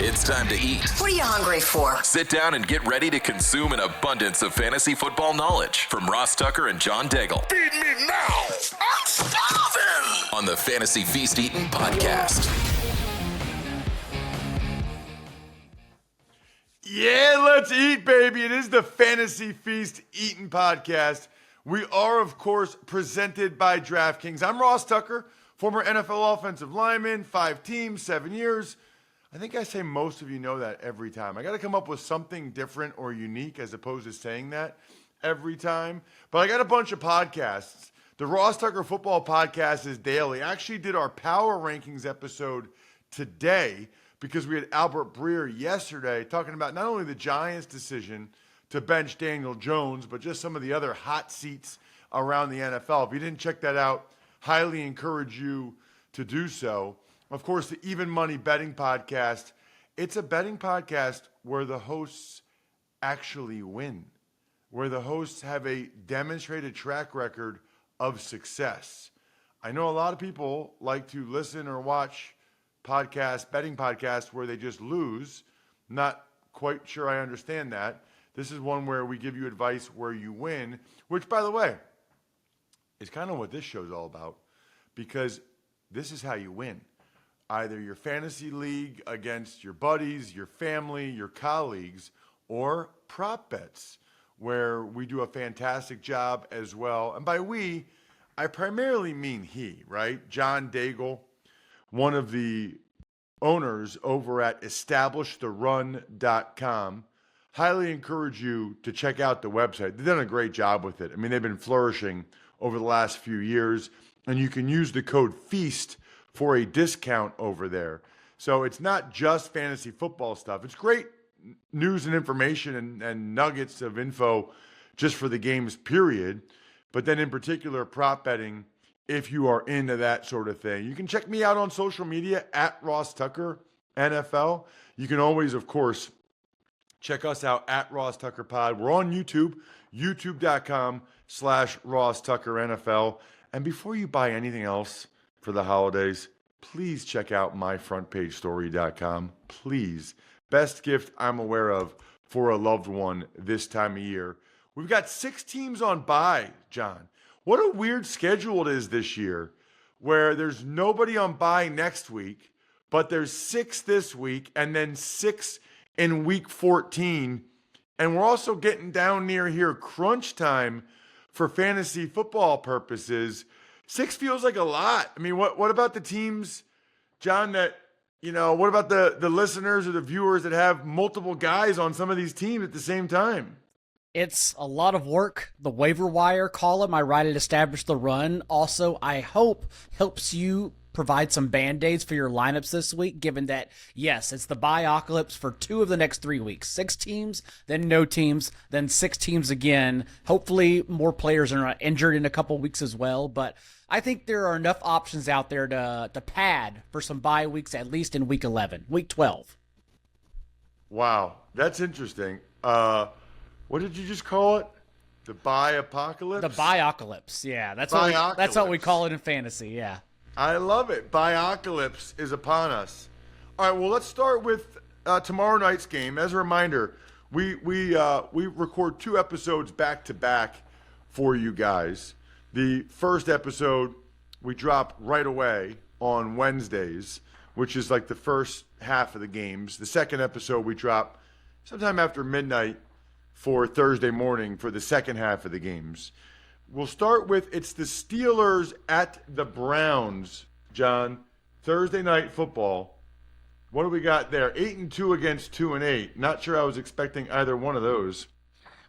It's time to eat. What are you hungry for? Sit down and get ready to consume an abundance of fantasy football knowledge from Ross Tucker and John Daigle. Feed me now. I'm starving. On the Fantasy Feast Eatin' podcast. Yeah, let's eat, baby. It is the Fantasy Feast Eatin' podcast. We are, of course, presented by DraftKings. I'm Ross Tucker, former NFL offensive lineman, 5 teams, 7 years. I think I say most of you know that every time. I got to come up with something different or unique as opposed to saying that every time. But I got a bunch of podcasts. The Ross Tucker Football Podcast is daily. I actually did our Power Rankings episode today because we had Albert Breer yesterday talking about not only the Giants' decision to bench Daniel Jones, but just some of the other hot seats around the NFL. If you didn't check that out, highly encourage you to do so. Of course, the Even Money Betting Podcast. It's a betting podcast where the hosts actually win, where the hosts have a demonstrated track record of success. I know a lot of people like to listen or watch podcasts, betting podcasts, where they just lose. Not quite sure I understand that. This is one where we give you advice where you win, which, by the way, is kind of what this show's all about, because this is how you win. Either your fantasy league against your buddies, your family, your colleagues, or prop bets, where we do a fantastic job as well. And by we, I primarily mean he, right? John Daigle, one of the owners over at EstablishTheRun.com. Highly encourage you to check out the website. They've done a great job with it. I mean, they've been flourishing over the last few years, and you can use the code FEAST for a discount over there. So it's not just fantasy football stuff. It's great news and information and nuggets of info just for the games, period. But then in particular, prop betting, if you are into that sort of thing. You can check me out on social media at Ross Tucker NFL. You can always, of course, check us out at Ross Tucker Pod. We're on YouTube, youtube.com/Ross Tucker NFL. And before you buy anything else for the holidays, please check out myfrontpagestory.com. Please. Best gift I'm aware of for a loved one this time of year. We've got 6 teams on bye, John. What a weird schedule it is this year, where there's nobody on bye next week, but there's 6 this week and then 6 in week 14. And we're also getting down near here crunch time for fantasy football purposes. 6 feels like a lot. I mean, what about the teams, John, that, what about the listeners or the viewers that have multiple guys on some of these teams at the same time? It's a lot of work. The waiver wire column I write at Establish the Run also, I hope, helps you provide some Band-Aids for your lineups this week, given that, yes, it's the bye-ocalypse for 2 of the next 3 weeks. 6 teams, then no teams, then 6 teams again. Hopefully more players are not injured in a couple weeks as well, but I think there are enough options out there to pad for some bye weeks, at least in week 11, week 12. Wow, that's interesting. What did you just call it? The bye-apocalypse? The bye-ocalypse, yeah. That's what we call it in fantasy, yeah. I love it. Bye-ocalypse is upon us. All right, well, let's start with tomorrow night's game. As a reminder, we record 2 episodes back-to-back for you guys. The first episode we drop right away on Wednesdays, which is like the first half of the games. The second episode we drop sometime after midnight for Thursday morning for the second half of the games. We'll start with, it's the Steelers at the Browns, John. Thursday night football. What do we got there? 8-2 against 2-8. Not sure I was expecting either one of those.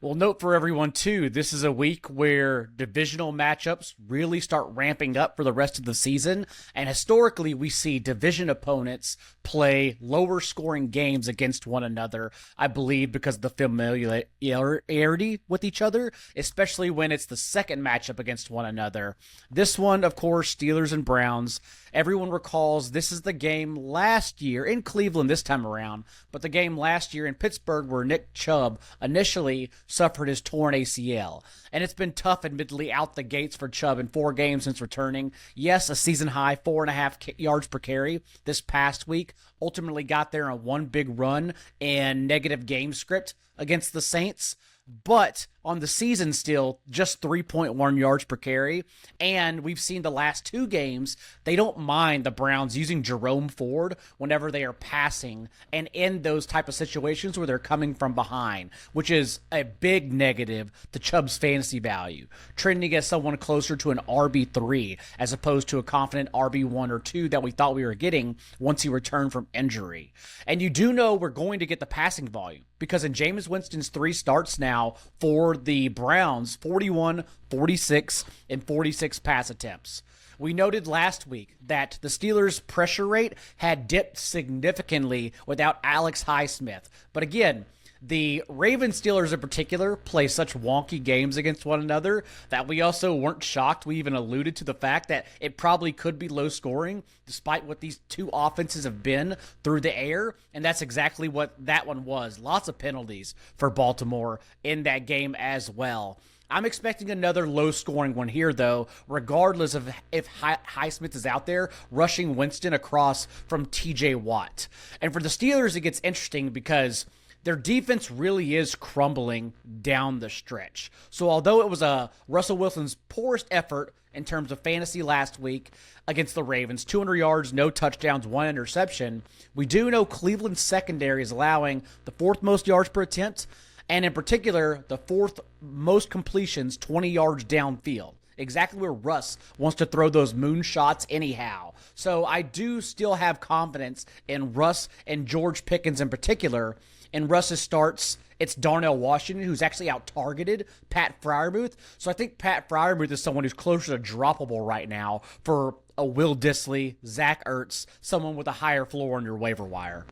Well, note for everyone, too, this is a week where divisional matchups really start ramping up for the rest of the season. And historically, we see division opponents play lower scoring games against one another, I believe, because of the familiarity with each other, especially when it's the second matchup against one another. This one, of course, Steelers and Browns. Everyone recalls this is the game last year in Cleveland this time around, but the game last year in Pittsburgh where Nick Chubb initially suffered his torn ACL. And it's been tough, admittedly, out the gates for Chubb in 4 games since returning. Yes, a season high 4.5 yards per carry this past week. Ultimately got there on one big run and negative game script against the Saints. But on the season still, just 3.1 yards per carry. And we've seen the last 2 games, they don't mind the Browns using Jerome Ford whenever they are passing and in those type of situations where they're coming from behind, which is a big negative to Chubb's fantasy value, trending as someone closer to an RB3 as opposed to a confident RB1 or 2 that we thought we were getting once he returned from injury. And you do know we're going to get the passing volume because in Jameis Winston's 3 starts now for the Browns, 41, 46, and 46 pass attempts. We noted last week that the Steelers' pressure rate had dipped significantly without Alex Highsmith. But again, the Ravens Steelers in particular play such wonky games against one another that we also weren't shocked. We even alluded to the fact that it probably could be low scoring despite what these 2 offenses have been through the air. And that's exactly what that one was. Lots of penalties for Baltimore in that game as well. I'm expecting another low-scoring one here, though, regardless of if Highsmith is out there rushing Winston across from T.J. Watt. And for the Steelers, it gets interesting because their defense really is crumbling down the stretch. So although it was Russell Wilson's poorest effort in terms of fantasy last week against the Ravens, 200 yards, no touchdowns, 1 interception, we do know Cleveland's secondary is allowing the 4th most yards per attempt, and in particular, the 4th most completions, 20 yards downfield. Exactly where Russ wants to throw those moon shots anyhow. So I do still have confidence in Russ and George Pickens in particular. In Russ's starts, it's Darnell Washington, who's actually out-targeted Pat Freiermuth. So I think Pat Freiermuth is someone who's closer to droppable right now for a Will Dissly, Zach Ertz, someone with a higher floor on your waiver wire.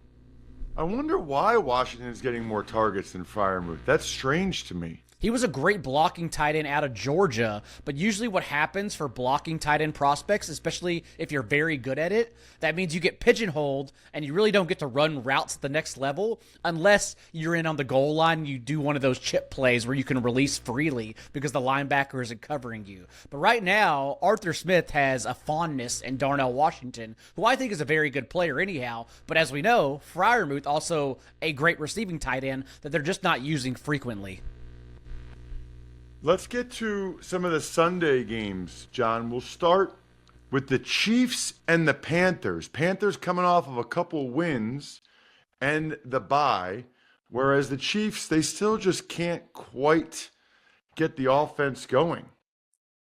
I wonder why Washington is getting more targets than Freiermuth. That's strange to me. He was a great blocking tight end out of Georgia, but usually what happens for blocking tight end prospects, especially if you're very good at it, that means you get pigeonholed and you really don't get to run routes at the next level unless you're in on the goal line and you do one of those chip plays where you can release freely because the linebacker isn't covering you. But right now, Arthur Smith has a fondness in Darnell Washington, who I think is a very good player anyhow, but as we know, Freiermuth also a great receiving tight end that they're just not using frequently. Let's get to some of the Sunday games, John. We'll start with the Chiefs and the Panthers. Panthers coming off of a couple wins and the bye, whereas the Chiefs, they still just can't quite get the offense going.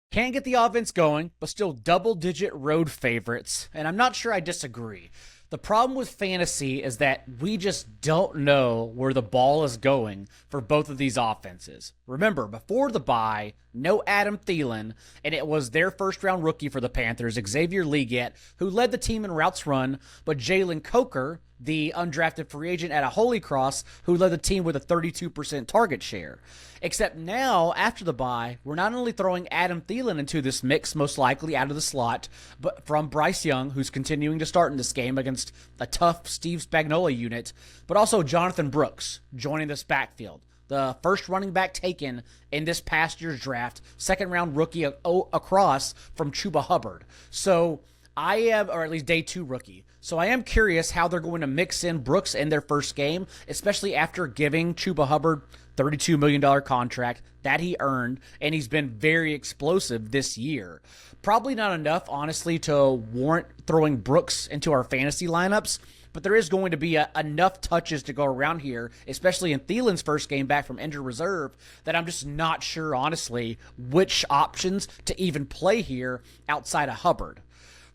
Can't get the offense going, but still double-digit road favorites, and I'm not sure I disagree. The problem with fantasy is that we just don't know where the ball is going for both of these offenses. Remember, before the bye, no Adam Thielen, and it was their first-round rookie for the Panthers, Xavier Legette, who led the team in routes run, but Jalen Coker, the undrafted free agent at a Holy Cross, who led the team with a 32% target share. Except now, after the bye, we're not only throwing Adam Thielen into this mix, most likely out of the slot, but from Bryce Young, who's continuing to start in this game against a tough Steve Spagnuolo unit, but also Jonathan Brooks joining this backfield. The first running back taken in this past year's draft, second-round rookie across from Chuba Hubbard. So I am, or at least day 2 rookie. So I am curious how they're going to mix in Brooks in their first game, especially after giving Chuba Hubbard $32 million contract that he earned, and he's been very explosive this year. Probably not enough, honestly, to warrant throwing Brooks into our fantasy lineups, but there is going to be enough touches to go around here, especially in Thielen's first game back from injured reserve, that I'm just not sure, honestly, which options to even play here outside of Hubbard.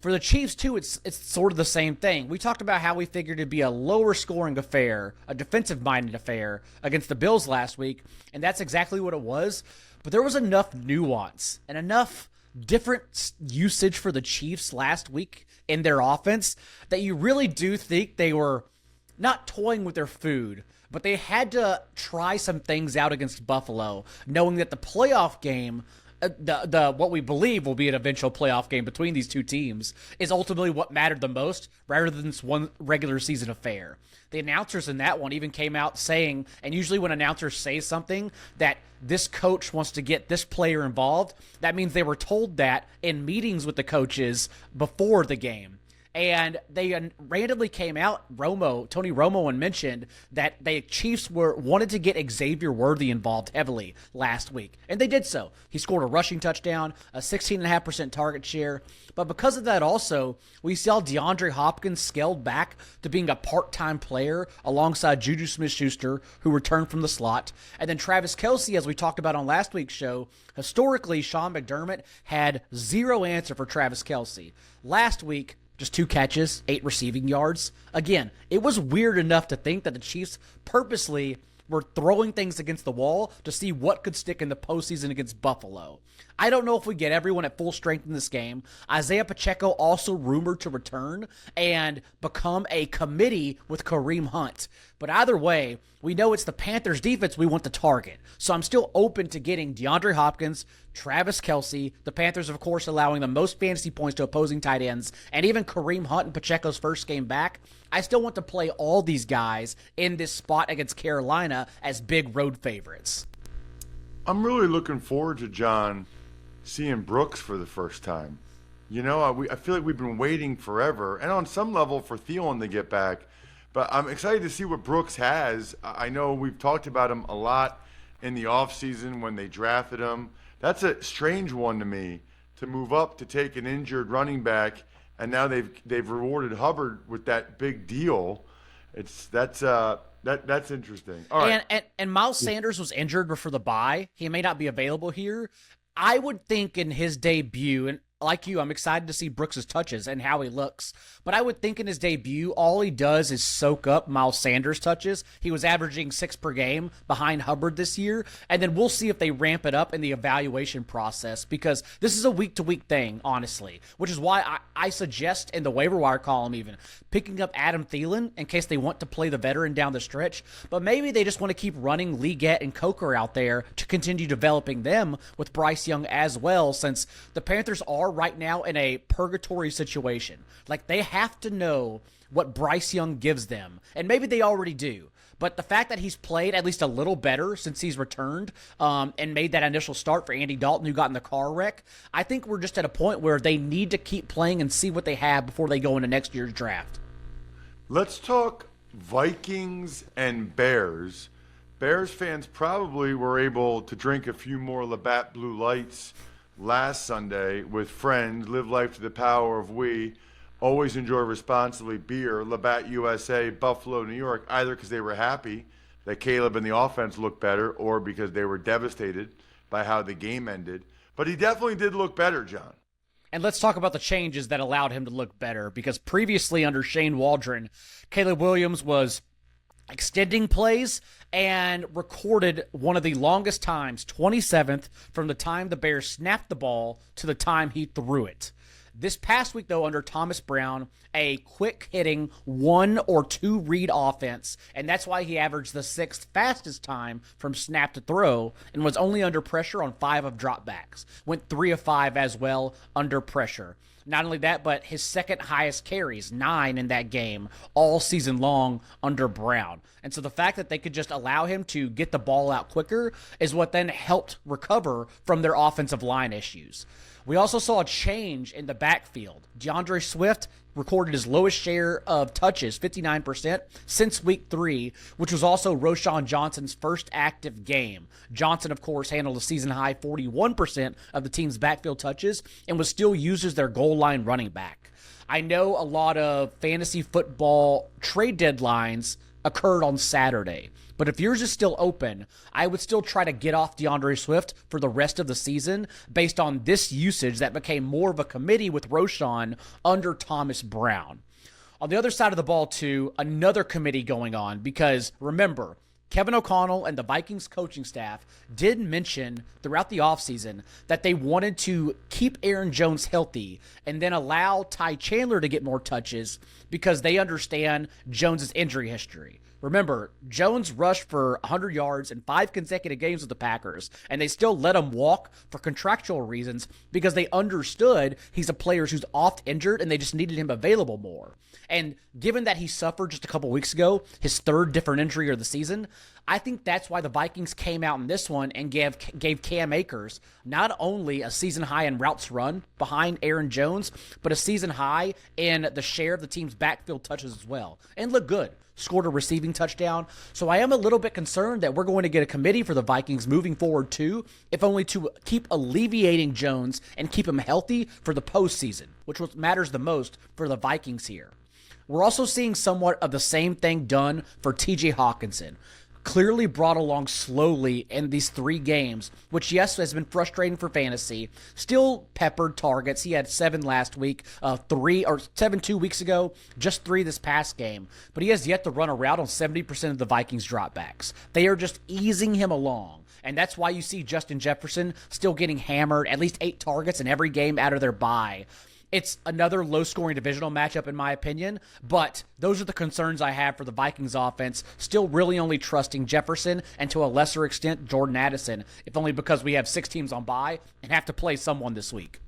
For the Chiefs, too, it's sort of the same thing. We talked about how we figured it'd be a lower-scoring affair, a defensive-minded affair against the Bills last week, and that's exactly what it was. But there was enough nuance and enough different usage for the Chiefs last week in their offense that you really do think they were not toying with their food, but they had to try some things out against Buffalo, knowing that the playoff game the what we believe will be an eventual playoff game between these two teams is ultimately what mattered the most, rather than this one regular season affair. The announcers in that one even came out saying, and usually when announcers say something that this coach wants to get this player involved, that means they were told that in meetings with the coaches before the game. And they randomly came out, Tony Romo, and mentioned that the Chiefs wanted to get Xavier Worthy involved heavily last week. And they did so. He scored a rushing touchdown, a 16.5% target share. But because of that also, we saw DeAndre Hopkins scaled back to being a part-time player alongside Juju Smith-Schuster, who returned from the slot. And then Travis Kelce, as we talked about on last week's show, historically, Sean McDermott had zero answer for Travis Kelce. Last week, just 2 catches, 8 receiving yards. Again, it was weird enough to think that the Chiefs purposely were throwing things against the wall to see what could stick in the postseason against Buffalo. I don't know if we get everyone at full strength in this game. Isaiah Pacheco also rumored to return and become a committee with Kareem Hunt. But either way, we know it's the Panthers defense we want to target. So I'm still open to getting DeAndre Hopkins, Travis Kelce, the Panthers, of course, allowing the most fantasy points to opposing tight ends, and even Kareem Hunt in Pacheco's first game back. I still want to play all these guys in this spot against Carolina as big road favorites. I'm really looking forward to, John, seeing Brooks for the first time. You know, I feel like we've been waiting forever, and on some level for Thielen to get back. But I'm excited to see what Brooks has. I know we've talked about him a lot in the offseason when they drafted him. That's a strange one to me, to move up to take an injured running back, and now they've rewarded Hubbard with that big deal. That's interesting. All right. And Miles Sanders was injured before the bye. He may not be available here. I would think in his debut, and like you, I'm excited to see Brooks' touches and how he looks. But I would think in his debut, all he does is soak up Miles Sanders' touches. He was averaging 6 per game behind Hubbard this year. And then we'll see if they ramp it up in the evaluation process, because this is a week-to-week thing, honestly, which is why I suggest in the waiver wire column even picking up Adam Thielen in case they want to play the veteran down the stretch. But maybe they just want to keep running Leggett and Coker out there to continue developing them with Bryce Young as well, since the Panthers are right now in a purgatory situation. Like, they have to know what Bryce Young gives them, and maybe they already do. But the fact that he's played at least a little better since he's returned and made that initial start for Andy Dalton, who got in the car wreck, I think we're just at a point where they need to keep playing and see what they have before they go into next year's draft. Let's talk Vikings and Bears. Bears fans probably were able to drink a few more Labatt Blue Lights last Sunday with friends. Live life to the power of we. Always enjoy responsibly beer. Labatt USA, Buffalo, New York, either because they were happy that Caleb and the offense looked better or because they were devastated by how the game ended. But he definitely did look better, John. And let's talk about the changes that allowed him to look better, because previously under Shane Waldron, Caleb Williams was extending plays and recorded one of the longest times, 27th, from the time the Bears snapped the ball to the time he threw it. This past week, though, under Thomas Brown, a quick-hitting 1 or 2 read offense, and that's why he averaged the 6th fastest time from snap to throw and was only under pressure on 5 of dropbacks. Went 3 of 5 as well under pressure. Not only that, but his second highest carries, 9 in that game, all season long under Brown. And so the fact that they could just allow him to get the ball out quicker is what then helped recover from their offensive line issues. We also saw a change in the backfield. DeAndre Swift recorded his lowest share of touches, 59%, since week 3, which was also Roschon Johnson's first active game. Johnson, of course, handled a season-high 41% of the team's backfield touches and was still used as their goal line running back. I know a lot of fantasy football trade deadlines occurred on Saturday, but if yours is still open, I would still try to get off DeAndre Swift for the rest of the season based on this usage that became more of a committee with Roschon under Thomas Brown. On the other side of the ball, too, another committee going on, because remember, Kevin O'Connell and the Vikings coaching staff did mention throughout the offseason that they wanted to keep Aaron Jones healthy and then allow Ty Chandler to get more touches because they understand Jones's injury history. Remember, Jones rushed for 100 yards in 5 consecutive games with the Packers, and they still let him walk for contractual reasons because they understood he's a player who's oft injured and they just needed him available more. And given that he suffered just a couple weeks ago, his 3rd different injury of the season, I think that's why the Vikings came out in this one and gave Cam Akers not only a season high in routes run behind Aaron Jones, but a season high in the share of the team's backfield touches as well. And looked good. Scored a receiving touchdown. So I am a little bit concerned that we're going to get a committee for the Vikings moving forward too, if only to keep alleviating Jones and keep him healthy for the postseason, which what matters the most for the Vikings here. We're also seeing somewhat of the same thing done for TJ Hawkinson. Clearly brought along slowly in these 3 games, which, yes, has been frustrating for fantasy. Still peppered targets. He had 7 last week, 7 2 weeks ago, just 3 this past game. But he has yet to run a route on 70% of the Vikings dropbacks. They are just easing him along. And that's why you see Justin Jefferson still getting hammered, at least 8 targets in every game out of their bye. It's another low-scoring divisional matchup, in my opinion, but those are the concerns I have for the Vikings offense. Still really only trusting Jefferson and, to a lesser extent, Jordan Addison, if only because we have 6 teams on bye and have to play someone this week.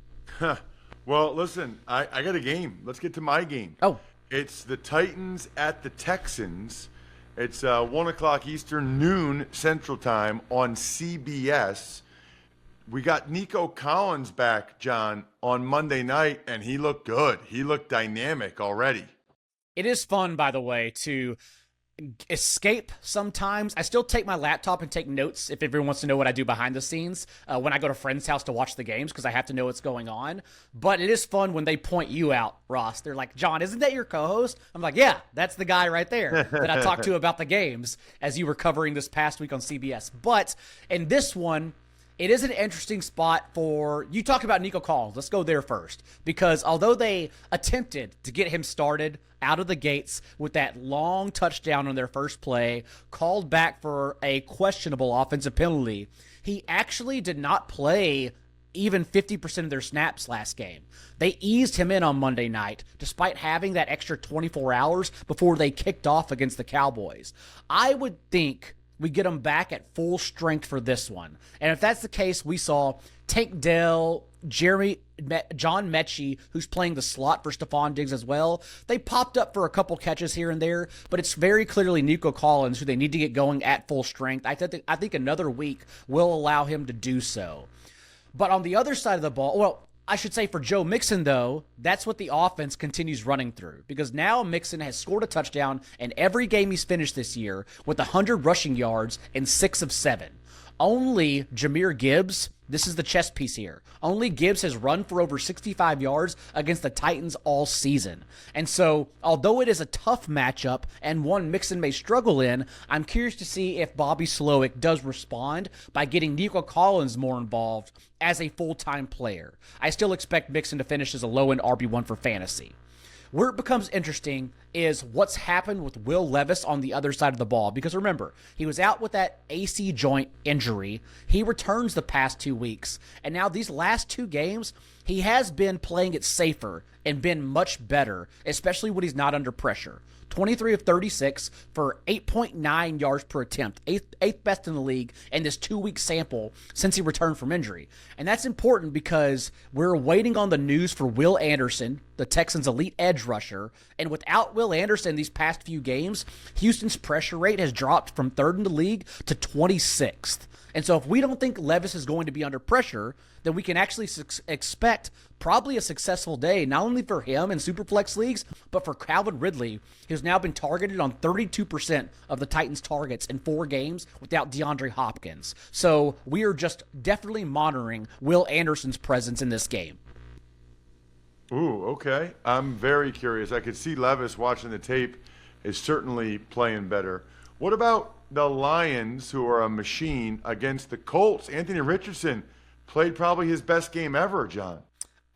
Well, listen, I got a game. Let's get to my game. Oh. It's the Titans at the Texans. It's 1 o'clock Eastern, noon Central Time on CBS. We got Nico Collins back, John, on Monday night, and he looked good. He looked dynamic already. It is fun, by the way, to escape sometimes. I still take my laptop and take notes if everyone wants to know what I do behind the scenes when I go to friends' house to watch the games because I have to know what's going on. But it is fun when they point you out, Ross. They're like, John, isn't that your co-host? I'm like, yeah, that's the guy right there that I talked to about the games as you were covering this past week on CBS. But in this one, it is an interesting spot for, you talk about Nico Collins. Let's go there first. Because although they attempted to get him started out of the gates with that long touchdown on their first play, called back for a questionable offensive penalty, he actually did not play even 50% of their snaps last game. They eased him in on Monday night, despite having that extra 24 hours before they kicked off against the Cowboys. I would think we get him back at full strength for this one. And if that's the case, we saw Tank Dell, John Mechie, who's playing the slot for Stephon Diggs as well. They popped up for a couple catches here and there, but it's very clearly Nico Collins who they need to get going at full strength. I think another week will allow him to do so. But on the other side of the ball, well, I should say for Joe Mixon, though, that's what the offense continues running through. Because now Mixon has scored a touchdown in every game he's finished this year with 100 rushing yards in 6 of 7. Only Jahmyr Gibbs, this is the chess piece here, only Gibbs has run for over 65 yards against the Titans all season. And so, although it is a tough matchup and one Mixon may struggle in, I'm curious to see if Bobby Slowick does respond by getting Nico Collins more involved as a full-time player. I still expect Mixon to finish as a low-end RB1 for fantasy. Where it becomes interesting is what's happened with Will Levis on the other side of the ball. Because remember, he was out with that AC joint injury. He returns the past 2 weeks. And now these last 2 games, he has been playing it safer and been much better, especially when he's not under pressure. 23 of 36 for 8.9 yards per attempt, eighth best in the league in this 2-week sample since he returned from injury. And that's important because we're waiting on the news for Will Anderson, the Texans' elite edge rusher. And without Will Anderson these past few games, Houston's pressure rate has dropped from 3rd in the league to 26th. And so if we don't think Levis is going to be under pressure, then we can actually expect probably a successful day, not only for him in Superflex leagues, but for Calvin Ridley, who's now been targeted on 32% of the Titans' targets in 4 games without DeAndre Hopkins. So we are just definitely monitoring Will Anderson's presence in this game. Ooh, okay. I'm very curious. I could see Levis watching the tape is certainly playing better. What about the Lions, who are a machine, against the Colts? Anthony Richardson played probably his best game ever, John.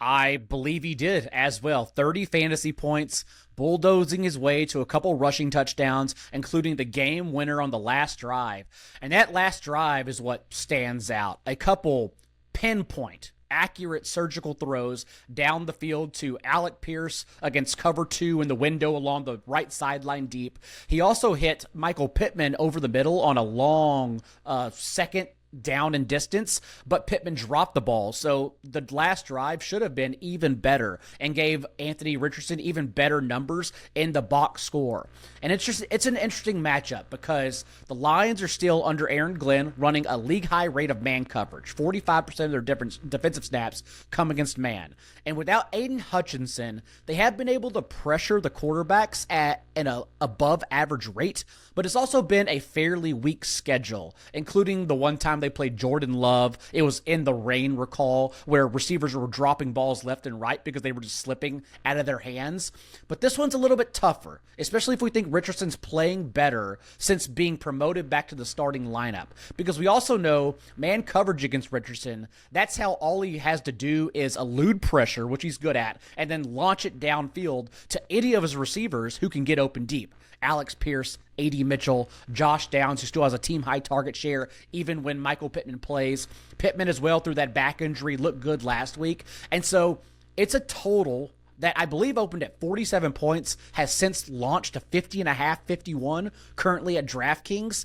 I believe he did as well. 30 fantasy points, bulldozing his way to a couple rushing touchdowns, including the game winner on the last drive. And that last drive is what stands out. A couple pinpoint accurate surgical throws down the field to Alec Pierce against cover 2 in the window along the right sideline deep. He also hit Michael Pittman over the middle on a long second down and distance, but Pittman dropped the ball. So the last drive should have been even better and gave Anthony Richardson even better numbers in the box score. And it's an interesting matchup because the Lions are still under Aaron Glenn running a league high rate of man coverage. 45% of their defensive snaps come against man. And without Aiden Hutchinson, they have been able to pressure the quarterbacks at an above average rate, but it's also been a fairly weak schedule, including the one time they played Jordan Love. It was in the rain, recall, where receivers were dropping balls left and right because they were just slipping out of their hands. But this one's a little bit tougher, especially if we think Richardson's playing better since being promoted back to the starting lineup. Because we also know man coverage against Richardson, that's how all he has to do is elude pressure, which he's good at, and then launch it downfield to any of his receivers who can get open deep. Alex Pierce, A.D. Mitchell, Josh Downs, who still has a team-high target share even when Michael Pittman plays. Pittman as well, through that back injury, looked good last week. And so it's a total that I believe opened at 47 points, has since launched to 50.5, 51, currently at DraftKings.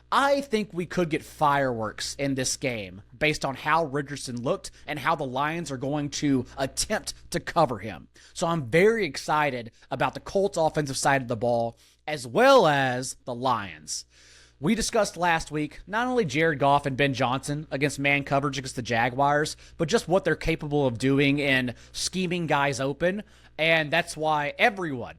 I think we could get fireworks in this game based on how Richardson looked and how the Lions are going to attempt to cover him. So I'm very excited about the Colts offensive side of the ball as well as the Lions. We discussed last week not only Jared Goff and Ben Johnson against man coverage against the Jaguars, but just what they're capable of doing in scheming guys open. And that's why everyone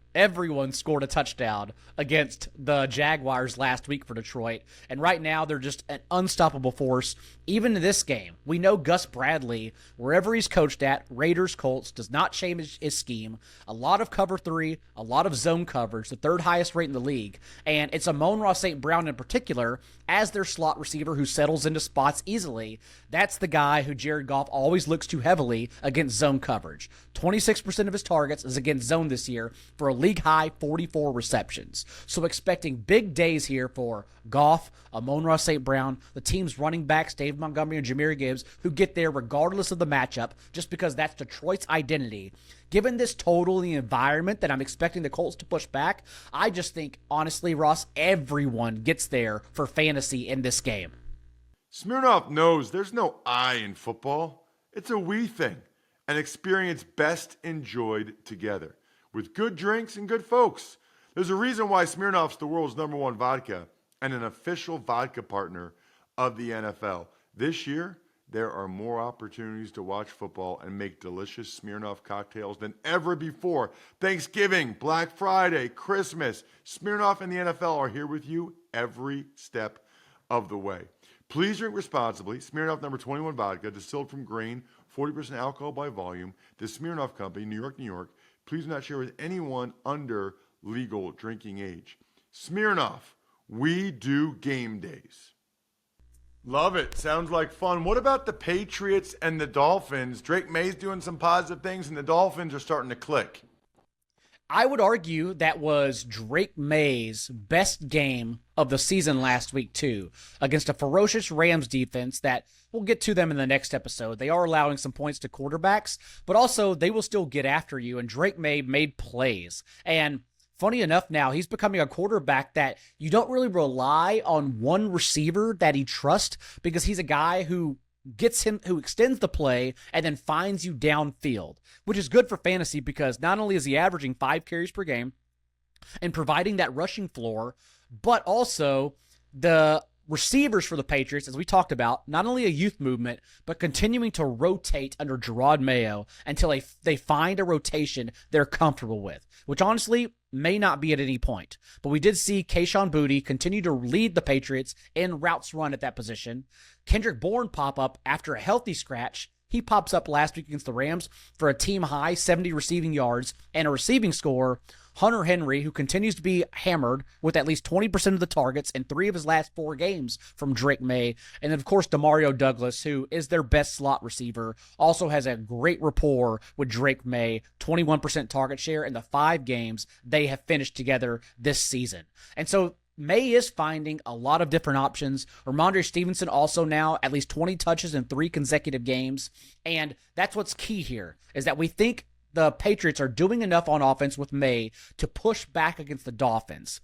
scored a touchdown against the Jaguars last week for Detroit. And right now, they're just an unstoppable force. Even in this game, we know Gus Bradley, wherever he's coached at, Raiders, Colts, does not change his scheme. A lot of cover 3, a lot of zone coverage, the third highest rate in the league. And it's Amon-Ra St. Brown in particular, as their slot receiver who settles into spots easily. That's the guy who Jared Goff always looks too heavily against zone coverage. 26% of his targets is against zone this year for a league-high 44 receptions. So expecting big days here for Goff, Amon-Ra St. Brown, the team's running backs, Dave Montgomery and Jahmyr Gibbs, who get there regardless of the matchup, just because that's Detroit's identity. Given this total, the environment that I'm expecting the Colts to push back, I just think, honestly, Ross, everyone gets there for fantasy in this game. Smirnoff knows there's no I in football. It's a we thing. An experience best enjoyed together with good drinks and good folks. There's a reason why Smirnoff's the world's #1 vodka and an official vodka partner of the NFL. This year, there are more opportunities to watch football and make delicious Smirnoff cocktails than ever before. Thanksgiving, Black Friday, Christmas, Smirnoff and the NFL are here with you every step of the way. Please drink responsibly. Smirnoff #21 vodka, distilled from grain, 40% alcohol by volume. The Smirnoff Company, New York, New York. Please do not share with anyone under legal drinking age. Smirnoff, we do game days. Love it. Sounds like fun. What about the Patriots and the Dolphins? Drake May's doing some positive things, and the Dolphins are starting to click. I would argue that was Drake May's best game of the season last week, too, against a ferocious Rams defense that we'll get to them in the next episode. They are allowing some points to quarterbacks, but also they will still get after you, and Drake May made plays. And funny enough now, he's becoming a quarterback that you don't really rely on one receiver that he trusts because he's a guy who extends the play and then finds you downfield, which is good for fantasy because not only is he averaging 5 carries per game and providing that rushing floor, but also the receivers for the Patriots, as we talked about, not only a youth movement, but continuing to rotate under Gerard Mayo until they find a rotation they're comfortable with, which honestly may not be at any point. But we did see Kayshon Boutte continue to lead the Patriots in routes run at that position. Kendrick Bourne pop up after a healthy scratch. He pops up last week against the Rams for a team-high 70 receiving yards and a receiving score. Hunter Henry, who continues to be hammered with at least 20% of the targets in 3 of his last 4 games from Drake May. And then, of course, Demario Douglas, who is their best slot receiver, also has a great rapport with Drake May, 21% target share in the 5 games they have finished together this season. And so May is finding a lot of different options. Ramondre Stevenson also now at least 20 touches in 3 consecutive games. And that's what's key here, is that we think the Patriots are doing enough on offense with May to push back against the Dolphins.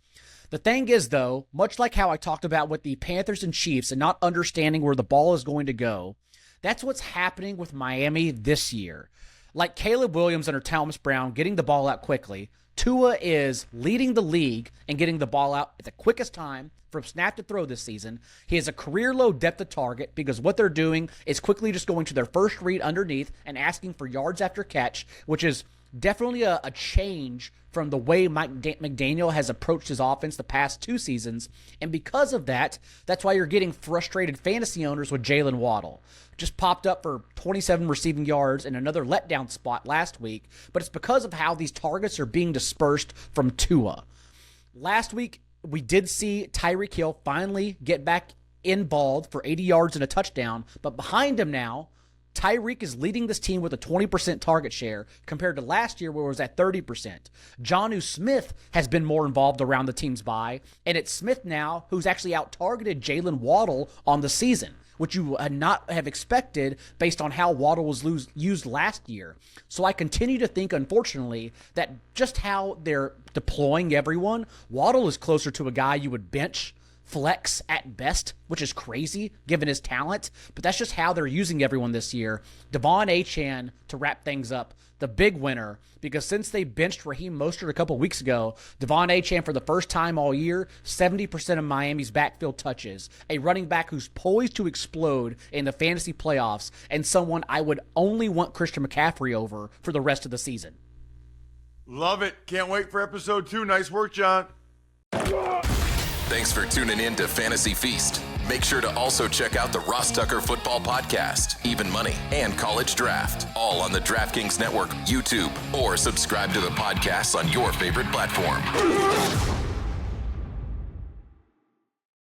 The thing is, though, much like how I talked about with the Panthers and Chiefs and not understanding where the ball is going to go, that's what's happening with Miami this year. Like Caleb Williams under Thomas Brown getting the ball out quickly, Tua is leading the league and getting the ball out at the quickest time from snap to throw this season. He has a career-low depth of target because what they're doing is quickly just going to their first read underneath and asking for yards after catch, which is definitely a change from the way Mike McDaniel has approached his offense the past 2 seasons. And because of that, that's why you're getting frustrated fantasy owners with Jalen Waddle. Just popped up for 27 receiving yards and another letdown spot last week, but it's because of how these targets are being dispersed from Tua. Last week, we did see Tyreek Hill finally get back involved for 80 yards and a touchdown, but behind him now, Tyreek is leading this team with a 20% target share compared to last year where it was at 30%. Jonnu Smith has been more involved around the team's bye, and it's Smith now who's actually out-targeted Jalen Waddle on the season, which you would not have expected based on how Waddle was used last year. So I continue to think, unfortunately, that just how they're deploying everyone, Waddle is closer to a guy you would bench, flex at best, which is crazy given his talent, but that's just how they're using everyone this year. Devon Achane, to wrap things up, the big winner, because since they benched Raheem Mostert a couple weeks ago, Devon Achane for the first time all year, 70% of Miami's backfield touches, a running back who's poised to explode in the fantasy playoffs, and someone I would only want Christian McCaffrey over for the rest of the season. Love it. Can't wait for episode 2. Nice work, John. Thanks for tuning in to Fantasy Feast. Make sure to also check out the Ross Tucker Football Podcast, Even Money, and College Draft, all on the DraftKings Network, YouTube, or subscribe to the podcast on your favorite platform.